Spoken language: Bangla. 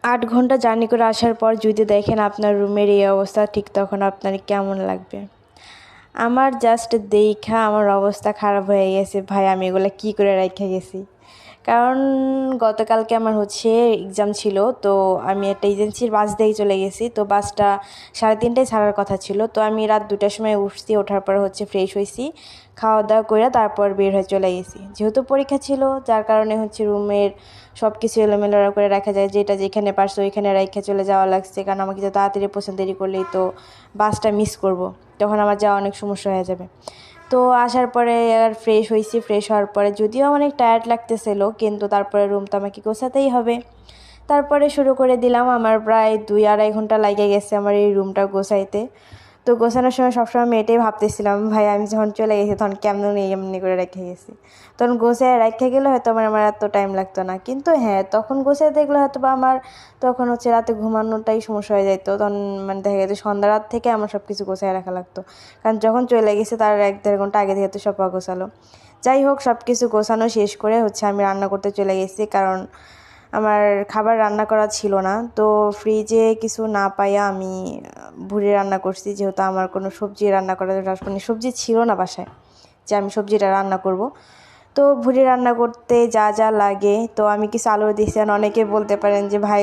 8 ঘন্টা জার্নি করে আসার পর যদি দেখেন আপনার রুমের এই অবস্থা, ঠিক তখন আপনার কেমন লাগবে? আমার জাস্ট দেখা আমার অবস্থা খারাপ হয়ে গেছে ভাই, আমি এগুলো কী করে রেখে গেছি। কারণ গতকালকে আমার এক্সাম ছিল, তো আমি একটা এজেন্সির বাস দিয়ে চলে গেছি। তো বাসটা 3:30টায় ছাড়ার কথা ছিল। তো আমি রাত 2টার সময় উঠছি, ওঠার পর ফ্রেশ হয়েছি, খাওয়া দাওয়া করে তারপর বের হয়ে চলে গেছি। যেহেতু পরীক্ষা ছিল, যার কারণে রুমের সব কিছু এলোমেলো করে রাখা যায়, যেটা যেখানে পারছে ওইখানে রেখে চলে যাওয়া লাগছে। কারণ আমাকে তো তাড়াতাড়ি পৌঁছাতে দেরি করলেই তো বাসটা মিস করব, তখন আমার যাওয়া অনেক সমস্যা হয়ে যাবে। তো আসার পরে আর ফ্রেশ হয়েছি। ফ্রেশ হওয়ার পরে যদিও অনেক টায়ার্ড লাগতেছিল, কিন্তু তারপরে রুম তো আমাকে গোছাতেই হবে। তারপরে শুরু করে দিলাম। আমার প্রায় 2-2.5 ঘন্টা লেগে গেছে আমার এই রুমটা গোছাইতে। তো গোছানোর সময় সবসময় আমি এটাই ভাবতেছিলাম, ভাই আমি যখন চলে গেছি তখন কেমন এমনি করে রেখে গেছি। তখন গোছায় রেখে গেলে হয়তো আমার এত টাইম লাগতো না। কিন্তু হ্যাঁ, তখন গোছাইতে গেলে হয়তো বা আমার তখন রাতে ঘুমানোটাই সমস্যা হয়ে যেত। তখন দেখা যেত সন্ধ্যা রাত থেকে আমার সব কিছু গোছায় রাখা লাগতো। কারণ যখন চলে গেছে তার 1-1.5 ঘন্টা আগে থেকে তো সব গোছালো। যাই হোক, সব কিছু গোছানো শেষ করে আমি রান্না করতে চলে গেছি। কারণ আমার খাবার রান্না করা ছিল না। তো ফ্রিজে কিছু না পাইয়া আমি ভুড়ি রান্না করছি, যেহেতু আমার কোনো সবজি রান্না করার কোনো সবজি ছিল না বাসায় যে আমি সবজিটা রান্না করব। তো ভুড়ি রান্না করতে যা যা লাগে, তো আমি কিছু আলু দিয়েছি। অনেকে বলতে পারেন যে ভাই